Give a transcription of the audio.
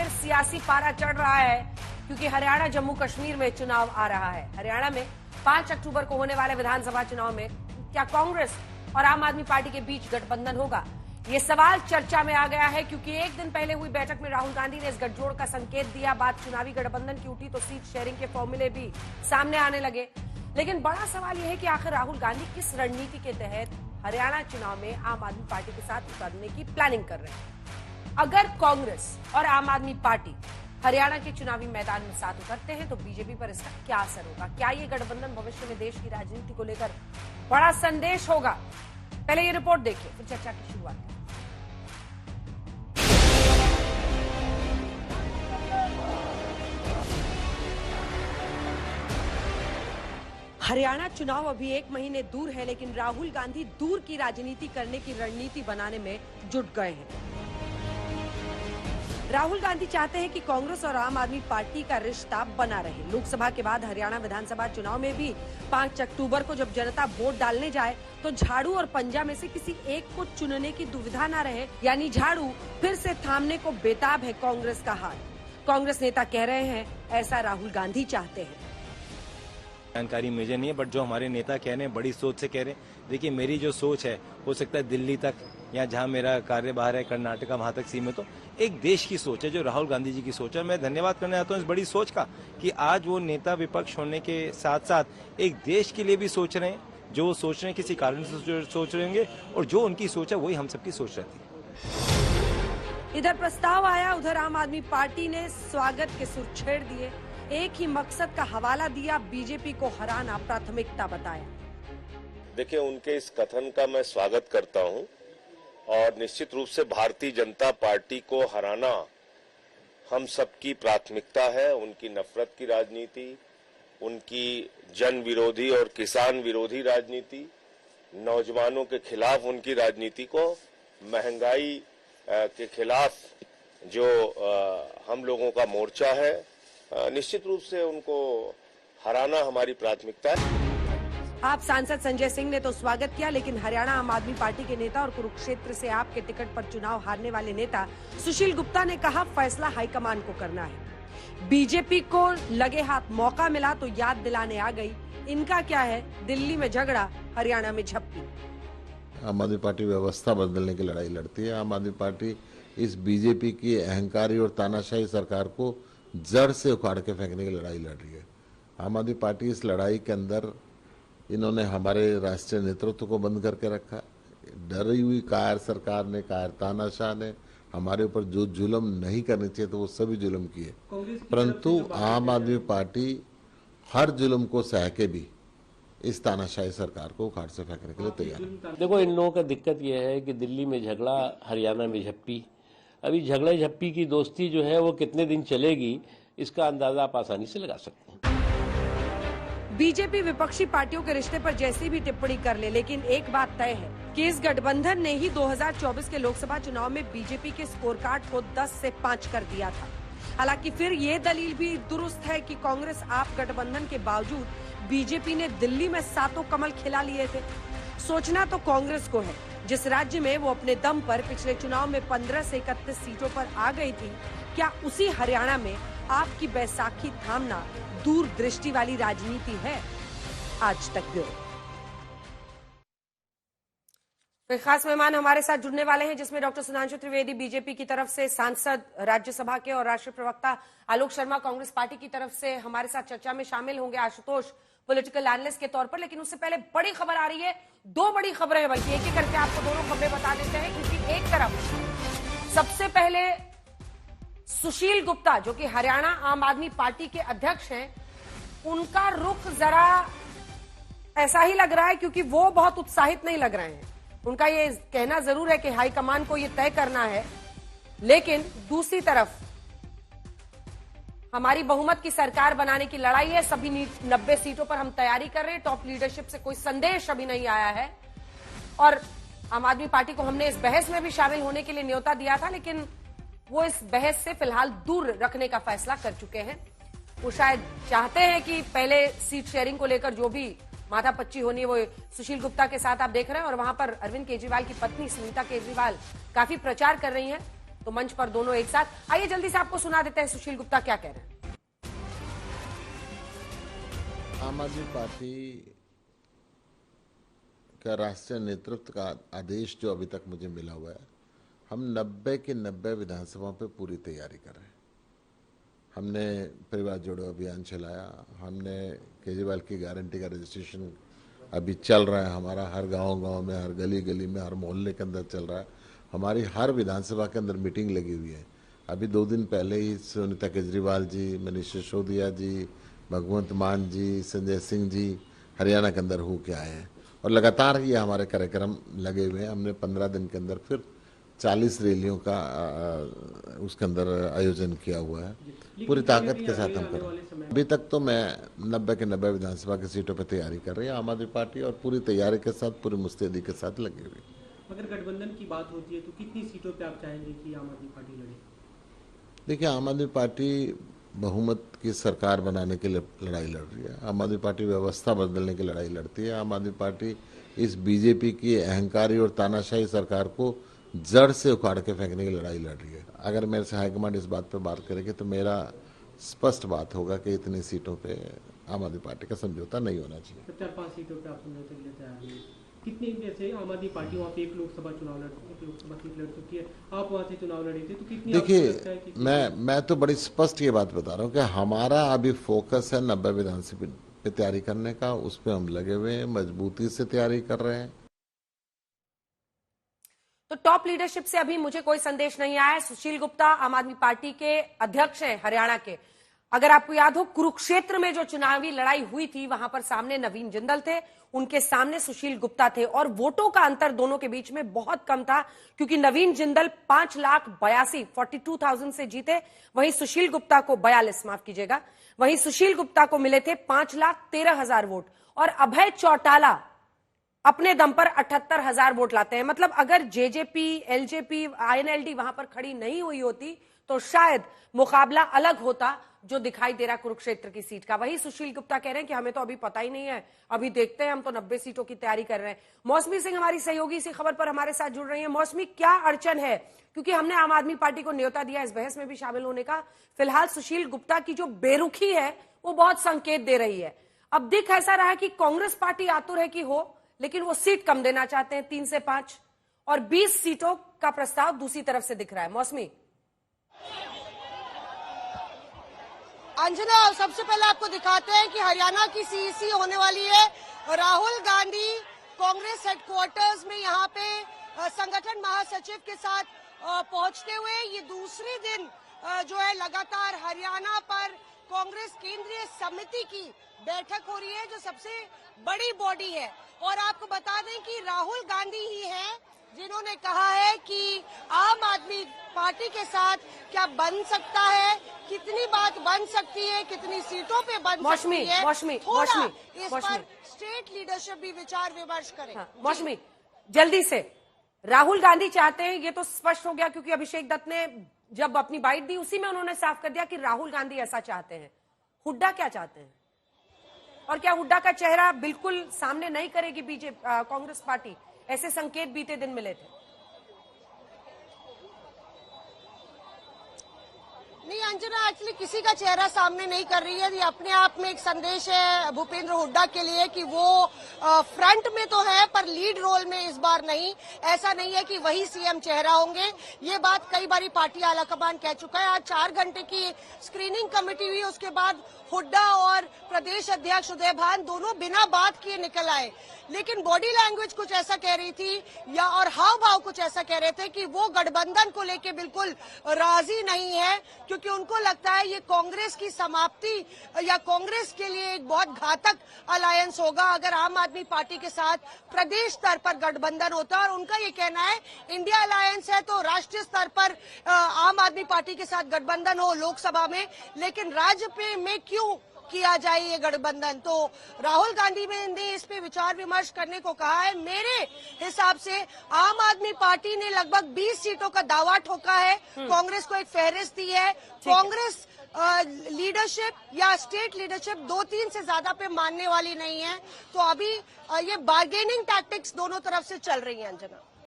फिर सियासी पारा चढ़ रहा है, क्योंकि हरियाणा जम्मू कश्मीर में चुनाव आ रहा है। हरियाणा में 5 अक्टूबर को होने वाले विधानसभा चुनाव में क्या कांग्रेस और आम आदमी पार्टी के बीच गठबंधन होगा? ये सवाल चर्चा में आ गया है, क्योंकि एक दिन पहले हुई बैठक में राहुल गांधी ने इस गठजोड़ का संकेत दिया। बात चुनावी गठबंधन की उठी तो सीट शेयरिंग के फॉर्मूले भी सामने आने लगे। लेकिन बड़ा सवाल यह है कि आखिर राहुल गांधी किस रणनीति के तहत हरियाणा चुनाव में आम आदमी पार्टी के साथ उतरने की प्लानिंग कर रहे हैं। अगर कांग्रेस और आम आदमी पार्टी हरियाणा के चुनावी मैदान में साथ उतरते हैं तो बीजेपी पर इसका क्या असर होगा? क्या ये गठबंधन भविष्य में देश की राजनीति को लेकर बड़ा संदेश होगा? पहले ये रिपोर्ट देखिए, फिर चर्चा की शुरुआत करें। हरियाणा चुनाव अभी 1 महीने दूर है, लेकिन राहुल गांधी दूर की राजनीति करने की रणनीति बनाने में जुट गए हैं। राहुल गांधी चाहते हैं कि कांग्रेस और आम आदमी पार्टी का रिश्ता बना रहे। लोकसभा के बाद हरियाणा विधानसभा चुनाव में भी 5 अक्टूबर को जब जनता वोट डालने जाए तो झाड़ू और पंजा में से किसी एक को चुनने की दुविधा न रहे, यानी झाड़ू फिर से थामने को बेताब है कांग्रेस का हाथ। कांग्रेस नेता कह रहे हैं ऐसा राहुल गांधी चाहते हैं। जानकारी मुझे नहीं है, बट जो हमारे नेता कह रहे हैं बड़ी सोच से कह रहे हैं। देखिए, मेरी जो सोच है हो सकता है दिल्ली तक या जहां मेरा कार्यभार है कर्नाटका वहां तक सीमित हो। एक देश की सोच है जो राहुल गांधी जी की सोच है। मैं धन्यवाद करना चाहता हूं इस बड़ी सोच का कि आज वो नेता विपक्ष होने के साथ साथ एक देश के लिए भी सोच रहे हैं। जो वो सोच रहे हैं किसी कारण से सोच रहे होंगे, और जो उनकी सोच है वही हम सबकी सोच रहती है। इधर प्रस्ताव आया, उधर आम आदमी पार्टी ने स्वागत के सुर छेड़ दिए। एक ही मकसद का हवाला दिया, बीजेपी को हराना प्राथमिकता बताया। देखिए, उनके इस कथन का मैं स्वागत करता हूं, और निश्चित रूप से भारतीय जनता पार्टी को हराना हम सबकी प्राथमिकता है। उनकी नफरत की राजनीति, उनकी जन विरोधी और किसान विरोधी राजनीति, नौजवानों के खिलाफ उनकी राजनीति को, महंगाई के खिलाफ जो हम लोगों का मोर्चा है, निश्चित रूप से उनको हराना हमारी प्राथमिकता है। आप सांसद संजय सिंह ने तो स्वागत किया, लेकिन हरियाणा आम आदमी पार्टी के नेता और कुरुक्षेत्र से आपके टिकट पर चुनाव हारने वाले नेता सुशील गुप्ता ने कहा फैसला हाईकमान को करना है। बीजेपी को लगे हाथ मौका मिला तो याद दिलाने आ गई। इनका क्या है, दिल्ली में झगड़ा, हरियाणा में झप्पी। आम आदमी पार्टी व्यवस्था बदलने की लड़ाई लड़ती है। आम आदमी पार्टी इस बीजेपी की अहंकारी और तानाशाही सरकार को जड़ से उखाड़ के फेंकने की लड़ाई लड़ रही है। आम आदमी पार्टी इस लड़ाई के अंदर इन्होंने हमारे राष्ट्रीय नेतृत्व को बंद करके रखा। डरी हुई कायर सरकार ने, कायर तानाशाह ने हमारे ऊपर जो जुल्म नहीं करने चाहिए तो वो सभी जुल्म किए, परंतु आम आदमी पार्टी हर जुल्म को सह के भी इस तानाशाही सरकार को उखाड़ से फेंकने के लिए तैयार है। देखो, इन लोगों का दिक्कत यह है कि दिल्ली में झगड़ा, हरियाणा में झप्पी। अभी झगड़ा झप्पी की दोस्ती जो है वो कितने दिन चलेगी, इसका अंदाजा आप आसानी से लगा सकते हैं। बीजेपी विपक्षी पार्टियों के रिश्ते पर जैसी भी टिप्पणी कर ले, लेकिन एक बात तय है कि इस गठबंधन ने ही 2024 के लोकसभा चुनाव में बीजेपी के स्कोर कार्ड को 10 से 5 कर दिया था। हालांकि फिर ये दलील भी दुरुस्त है कि कांग्रेस आप गठबंधन के बावजूद बीजेपी ने दिल्ली में 7 कमल खिला लिए थे। सोचना तो कांग्रेस को है, जिस राज्य में वो अपने दम पर पिछले चुनाव में 15 से 31 सीटों पर आ गई थी, क्या उसी हरियाणा में आपकी बैसाखी थामना दूरदृष्टि वाली राजनीति है? आज तक ब्यूरो। तो खास मेहमान हमारे साथ जुड़ने वाले हैं, जिसमें डॉक्टर सुधांशु त्रिवेदी बीजेपी की तरफ से सांसद राज्यसभा के और राष्ट्रीय प्रवक्ता आलोक शर्मा कांग्रेस पार्टी की तरफ से हमारे साथ चर्चा में शामिल होंगे, आशुतोष पॉलिटिकल एनालिस्ट के तौर पर। लेकिन उससे पहले बड़ी खबर आ रही है, 2 बड़ी खबरें हैं, बल्कि एक एक करके आपको दोनों खबरें बता देते हैं। क्योंकि एक तरफ सबसे पहले सुशील गुप्ता, जो कि हरियाणा आम आदमी पार्टी के अध्यक्ष हैं, उनका रुख जरा ऐसा ही लग रहा है, क्योंकि वो बहुत उत्साहित नहीं लग रहे हैं। उनका ये कहना जरूर है कि हाईकमान को ये तय करना है, लेकिन दूसरी तरफ हमारी बहुमत की सरकार बनाने की लड़ाई है। सभी 90 सीटों पर हम तैयारी कर रहे हैं। टॉप लीडरशिप से कोई संदेश अभी नहीं आया है, और आम आदमी पार्टी को हमने इस बहस में भी शामिल होने के लिए न्योता दिया था, लेकिन वो इस बहस से फिलहाल दूर रखने का फैसला कर चुके हैं। वो शायद चाहते हैं कि पहले सीट शेयरिंग को लेकर जो भी माथापच्ची होनी है वो सुशील गुप्ता के साथ आप देख रहे हैं, और वहां पर अरविंद केजरीवाल की पत्नी सुनीता केजरीवाल काफी प्रचार कर रही हैं। तो मंच पर दोनों एक साथ। आइए जल्दी से आपको सुना देते हैं सुशील गुप्ता क्या कह रहे हैं। आम आदमी पार्टी का राष्ट्रीय नेतृत्व का आदेश जो अभी तक मुझे मिला हुआ है, हम 90 की 90 विधानसभाओं पे पूरी तैयारी कर रहे हैं। हमने परिवार जोड़ो अभियान चलाया, हमने केजरीवाल की गारंटी का रजिस्ट्रेशन अभी चल रहा है, हमारा हर गांव में, हर गली गली में, हर मोहल्ले के अंदर चल रहा है। हमारी हर विधानसभा के अंदर मीटिंग लगी हुई है। अभी 2 दिन पहले ही सुनीता केजरीवाल जी, मनीष सिसोदिया जी, भगवंत मान जी, संजय सिंह जी हरियाणा के अंदर हो के आए हैं और लगातार ये हमारे कार्यक्रम लगे हुए हैं। हमने 15 दिन के अंदर फिर 40 रैलियों का उसके अंदर आयोजन किया हुआ है। पूरी ताकत के साथ हम कर रहे हैं। अभी तक तो मैं 90 के 90 विधानसभा की सीटों पर तैयारी कर रही है आम आदमी पार्टी, और पूरी तैयारी के साथ, पूरी मुस्तैदी के साथ लगी हुई। अगर गठबंधन की बात होती है तो कितनी सीटों पे आप चाहेंगे कि आम आदमी पार्टी लड़े? देखिए, आम आदमी पार्टी बहुमत की सरकार बनाने के लिए लड़ाई लड़ रही है। आम आदमी पार्टी व्यवस्था बदलने की लड़ाई लड़ती है। आम आदमी पार्टी इस बीजेपी की अहंकारी और तानाशाही सरकार को जड़ से उखाड़ के फेंकने की लड़ाई लड़ रही है। अगर मेरे से हाईकमांड इस बात पर बात करेगी तो मेरा स्पष्ट बात होगा कि इतनी सीटों पे आम आदमी पार्टी का समझौता नहीं होना चाहिए। 4-5 सीटों पे आप समझौते के लिए तैयार हैं? कितनी जैसे आम आदमी पार्टी वहाँ पे एक लोकसभा सीट लड़ चुकी है, आप वहाँ से चुनाव लड़े थे, तो कितनी? देखिए, मैं तो बड़ी स्पष्ट ये बात बता रहा हूँ कि हमारा अभी फोकस है 90 विधानसभा पे तैयारी करने का। उस पर हम लगे हुए हैं, मजबूती से तैयारी कर रहे हैं। तो टॉप लीडरशिप से अभी मुझे कोई संदेश नहीं आया है। सुशील गुप्ता आम आदमी पार्टी के अध्यक्ष हैं हरियाणा के। अगर आपको याद हो, कुरुक्षेत्र में जो चुनावी लड़ाई हुई थी, वहां पर सामने नवीन जिंदल थे, उनके सामने सुशील गुप्ता थे, और वोटों का अंतर दोनों के बीच में बहुत कम था, क्योंकि नवीन जिंदल 5,82,000 से जीते, वहीं सुशील गुप्ता को 42, माफ कीजिएगा, वहीं सुशील गुप्ता को मिले थे 5,13,000 वोट, और अभय चौटाला अपने दम पर 78,000 वोट लाते हैं। मतलब अगर जेजेपी, एलजेपी, आईएनएलडी वहां पर खड़ी नहीं हुई होती तो शायद मुकाबला अलग होता, जो दिखाई दे रहा कुरुक्षेत्र की सीट का। वही सुशील गुप्ता कह रहे हैं कि हमें तो अभी पता ही नहीं है, अभी देखते हैं, हम तो 90 सीटों की तैयारी कर रहे हैं। मौसमी सिंह हमारी सहयोगी इसी खबर पर हमारे साथ जुड़ रही है। मौसमी, क्या अड़चन है? क्योंकि हमने आम आदमी पार्टी को न्योता दिया इस बहस में भी शामिल होने का। फिलहाल सुशील गुप्ता की जो बेरुखी है वो बहुत संकेत दे रही है। अब दिख ऐसा रहा है कि कांग्रेस पार्टी आतुर है कि हो, लेकिन वो सीट कम देना चाहते हैं, 3 से 5, और 20 सीटों का प्रस्ताव दूसरी तरफ से दिख रहा है। मौसमी, अंजना, सबसे पहले आपको दिखाते हैं कि हरियाणा की सीईसी होने वाली है। राहुल गांधी कांग्रेस हेडक्वार्टर्स में यहाँ पे संगठन महासचिव के साथ पहुंचते हुए ये दूसरे दिन जो है लगातार हरियाणा पर कांग्रेस केंद्रीय समिति की बैठक हो रही है, जो सबसे बड़ी बॉडी है। और आपको बता दें कि राहुल गांधी ही हैं जिन्होंने कहा है कि आम आदमी पार्टी के साथ क्या बन सकता है, कितनी बात बन सकती है, कितनी सीटों पे बन सकती है, थोड़ा इस पर स्टेट लीडरशिप भी विचार विमर्श करे। हाँ, मौसमी, जल्दी से, राहुल गांधी चाहते हैं, ये तो स्पष्ट हो गया, क्योंकि अभिषेक दत्त ने जब अपनी बाइट दी उसी में उन्होंने साफ कर दिया कि राहुल गांधी ऐसा चाहते हैं। हुड्डा क्या चाहते हैं? और क्या हुड्डा का चेहरा बिल्कुल सामने नहीं करेगी बीजेपी, कांग्रेस पार्टी? ऐसे संकेत बीते दिन मिले थे। नहीं अंजना, एक्चुअली किसी का चेहरा सामने नहीं कर रही है। ये अपने आप में एक संदेश है भूपेंद्र हुड्डा के लिए कि वो फ्रंट में तो है पर लीड रोल में इस बार नहीं। ऐसा नहीं है कि वही सीएम चेहरा होंगे। ये बात कई बारी पार्टी आलाकमान कह चुका है। आज 4 घंटे की स्क्रीनिंग कमेटी हुई, उसके बाद हुड्डा और प्रदेश अध्यक्ष उदय भान दोनों बिना बात किए निकल आए, लेकिन बॉडी लैंग्वेज कुछ ऐसा कह रही थी या और हाव भाव कुछ ऐसा कह रहे थे कि वो गठबंधन को लेके बिल्कुल राजी नहीं है, क्योंकि उनको लगता है ये कांग्रेस की समाप्ति या कांग्रेस के लिए एक बहुत घातक अलायंस होगा अगर आम आदमी पार्टी के साथ प्रदेश स्तर पर गठबंधन होता है। और उनका ये कहना है इंडिया अलायंस है तो राष्ट्रीय स्तर पर आम आदमी पार्टी के साथ गठबंधन हो लोकसभा में, लेकिन राज्य में क्यों किया जाए ये गठबंधन। तो राहुल गांधी ने इस पे विचार विमर्श करने को कहा है। मेरे हिसाब से आम आदमी पार्टी ने लगभग 20 सीटों का दावा ठोका है, कांग्रेस को एक फहरिस्त दी है। कांग्रेस लीडरशिप या स्टेट लीडरशिप 2-3 से ज्यादा पे मानने वाली नहीं है। तो अभी ये बार्गेनिंग टैक्टिक्स दोनों तरफ से चल रही है। अंजना,